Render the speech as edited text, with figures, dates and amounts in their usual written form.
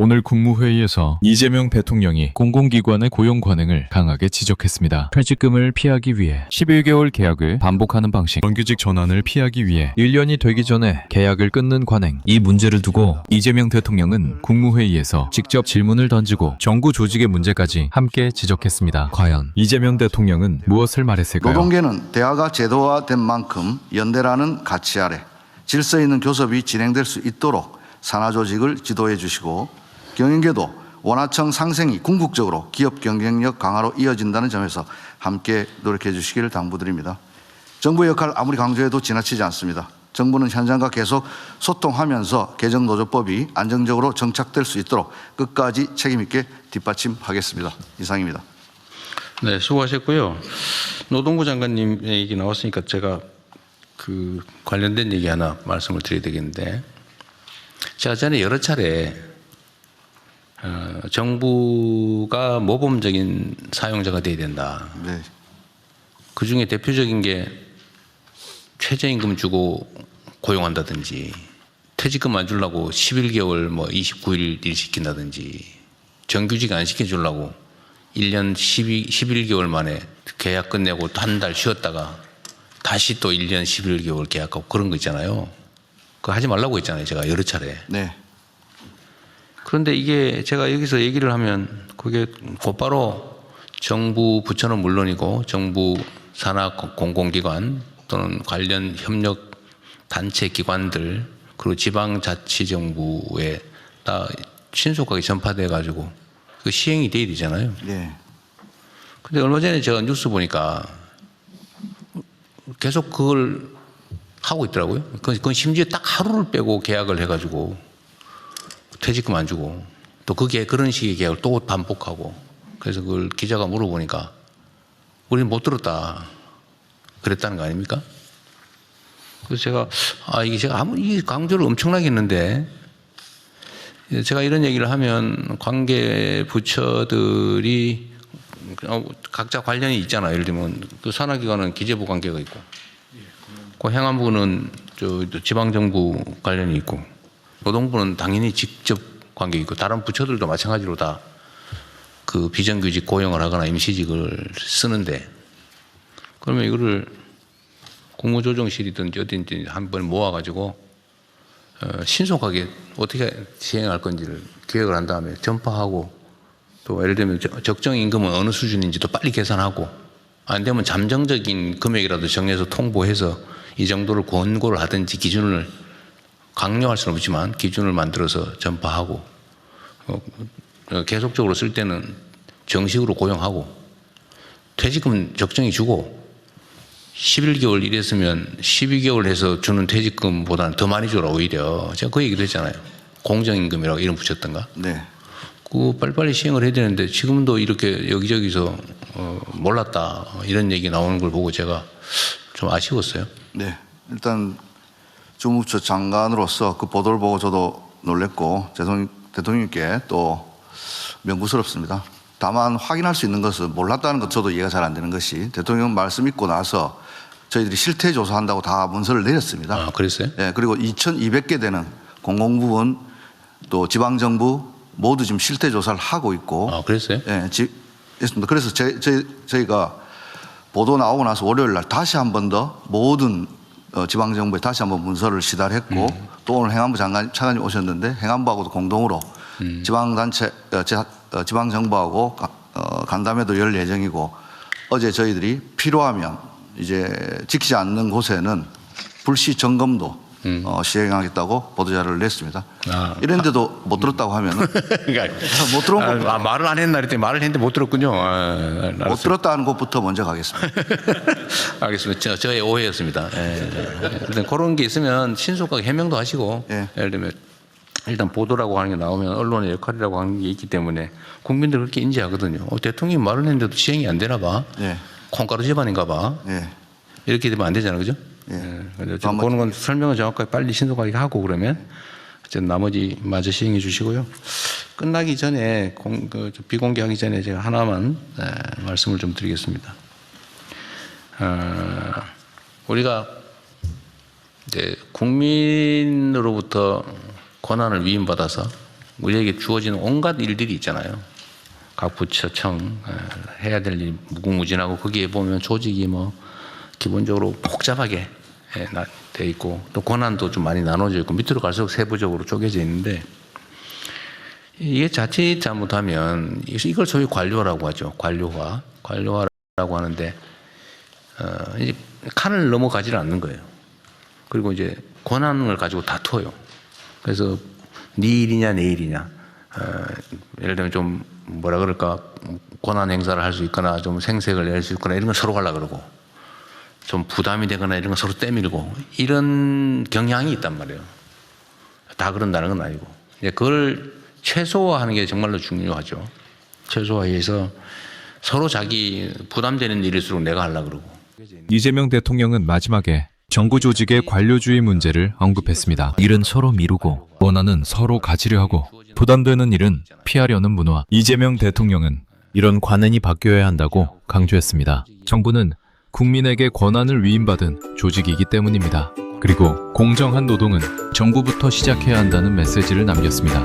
오늘 국무회의에서 이재명 대통령이 공공기관의 고용 관행을 강하게 지적했습니다. 퇴직금을 피하기 위해 11개월 계약을 반복하는 방식, 정규직 전환을 피하기 위해 1년이 되기 전에 계약을 끊는 관행, 이 문제를 두고 이재명 대통령은 국무회의에서 직접 질문을 던지고 정부 조직의 문제까지 함께 지적했습니다. 과연 이재명 대통령은 무엇을 말했을까요? 노동계는 대화가 제도화된 만큼 연대라는 가치 아래 질서 있는 교섭이 진행될 수 있도록 산하조직을 지도해 주시고, 경영계도 원화청 상생이 궁극적으로 기업 경쟁력 강화로 이어진다는 점에서 함께 노력해 주시기를 당부드립니다. 정부의 역할 아무리 강조해도 지나치지 않습니다. 정부는 현장과 계속 소통하면서 개정노조법이 안정적으로 정착될 수 있도록 끝까지 책임 있게 뒷받침하겠습니다. 이상입니다. 네, 수고하셨고요. 노동부 장관님 얘기 나왔으니까 제가 그 관련된 얘기 하나 말씀을 드려야 되겠는데, 제가 전에 여러 차례 정부가 모범적인 사용자가 돼야 된다. 네. 그 중에 대표적인 게 최저임금 주고 고용한다든지, 퇴직금 안 주려고 11개월 29일 일 시킨다든지, 정규직 안 시켜주려고 1년 11개월 만에 계약 끝내고 또 한 달 쉬었다가 다시 또 1년 11개월 계약하고 그런 거 있잖아요. 그거 하지 말라고 했잖아요, 제가 여러 차례. 네. 그런데 이게 제가 여기서 얘기를 하면 그게 곧바로 정부 부처는 물론이고 정부 산하 공공기관 또는 관련 협력 단체 기관들 그리고 지방자치정부에 다 신속하게 전파돼 가지고 그 시행이 돼야 되잖아요. 네. 근데 얼마 전에 제가 뉴스 보니까 계속 그걸 하고 있더라고요. 그건 심지어 딱 하루를 빼고 계약을 해가지고 퇴직금 안 주고 또 그게 그런 식의 계약을 또 반복하고, 그래서 그걸 기자가 물어보니까 우리는 못 들었다 그랬다는 거 아닙니까? 그래서 제가 이게 제가 아무리 강조를 엄청나게 했는데, 제가 이런 얘기를 하면 관계 부처들이 각자 관련이 있잖아요. 예를 들면 그 산하기관은 기재부 관계가 있고, 그 행안부는 지방정부 관련이 있고, 노동부는 당연히 직접 관계 있고, 다른 부처들도 마찬가지로 다 그 비정규직 고용을 하거나 임시직을 쓰는데, 그러면 이거를 국무조정실이든지 어딘지 한번 모아가지고 신속하게 어떻게 시행할 건지를 기획을 한 다음에 전파하고, 또 예를 들면 적정 임금은 어느 수준인지도 빨리 계산하고, 안 되면 잠정적인 금액이라도 정해서 통보해서 이 정도를 권고를 하든지 기준을 강요할 수는 없지만 기준을 만들어서 전파하고, 계속적으로 쓸 때는 정식으로 고용하고, 퇴직금 적정히 주고, 11개월 일했으면 12개월 해서 주는 퇴직금보다는 더 많이 줘라 오히려. 제가 그 얘기도 했잖아요. 공정임금이라고 이름 붙였던가. 네. 그 빨리빨리 시행을 해야 되는데 지금도 이렇게 여기저기서 몰랐다 이런 얘기 나오는 걸 보고 제가 좀 아쉬웠어요. 네. 일단 주무부처 장관으로서 그 보도를 보고 저도 놀랬고 대통령님께 또 명구스럽습니다. 다만 확인할 수 있는 것은, 몰랐다는 것 저도 이해가 잘 안 되는 것이, 대통령 말씀 있고 나서 저희들이 실태 조사한다고 다 문서를 내렸습니다. 아, 그랬어요? 네. 그리고 2,200개 되는 공공부문 또 지방정부 모두 지금 실태 조사를 하고 있고. 아, 그랬어요? 네, 했습니다. 그래서 저희가 보도 나오고 나서 월요일 날 다시 한 번 더 모든 지방정부에 다시 한번 문서를 시달했고, 또 오늘 행안부 차관님 오셨는데 행안부하고도 공동으로 지방단체, 지방정부하고 간담회도 열 예정이고, 어제 저희들이 필요하면 이제 지키지 않는 곳에는 불시 점검도 시행하겠다고 보도자료를 냈습니다. 이랬는데도 못 들었다고 하면 그러니까 못 들은 것, 말을 안 했나 그랬더니 말을 했는데 못 들었군요. 못 들었다는 것부터 먼저 가겠습니다. 알겠습니다. 저의 오해였습니다. 일단 그런 게 있으면 신속하게 해명도 하시고, 예를 들면 일단 보도라고 하는 게 나오면 언론의 역할이라고 하는 게 있기 때문에 국민들 그렇게 인지하거든요. 대통령이 말을 했는데도 시행이 안 되나 봐. 콩가루 집안인가 봐. 이렇게 되면 안 되잖아요, 그죠? 보는 건 설명을 정확하게 빨리 신속하게 하고, 그러면 나머지 마저 시행해 주시고요. 끝나기 전에 비공개하기 전에 제가 하나만 말씀을 좀 드리겠습니다. 우리가 이제 국민으로부터 권한을 위임받아서 우리에게 주어지는 온갖 일들이 있잖아요. 각 부처청 해야 될 일 무궁무진하고 거기에 보면 조직이 뭐 기본적으로 복잡하게 돼 있고 또 권한도 좀 많이 나눠져 있고 밑으로 갈수록 세부적으로 쪼개져 있는데 이게 자칫 잘못하면 이걸 소위 관료라고 하죠. 관료화라고 하는데 이제 칸을 넘어가지를 않는 거예요. 그리고 이제 권한을 가지고 다투어요. 그래서 네 일이냐 내 일이냐. 예를 들면 좀 뭐라 그럴까 권한 행사를 할 수 있거나 좀 생색을 낼 수 있거나 이런 건 서로 하려고 그러고 좀 부담이 되거나 이런 건 서로 떼밀고 이런 경향이 있단 말이에요. 다 그런다는 건 아니고 이제 그걸 최소화하는 게 정말로 중요하죠. 최소화해서 서로 자기 부담되는 일일수록 내가 하려고 그러고. 이재명 대통령은 마지막에 정부 조직의 관료주의 문제를 언급했습니다. 일은 서로 미루고 원하는 서로 가지려 하고 부담되는 일은 피하려는 문화. 이재명 대통령은 이런 관행이 바뀌어야 한다고 강조했습니다. 정부는 국민에게 권한을 위임받은 조직이기 때문입니다. 그리고 공정한 노동은 정부부터 시작해야 한다는 메시지를 남겼습니다.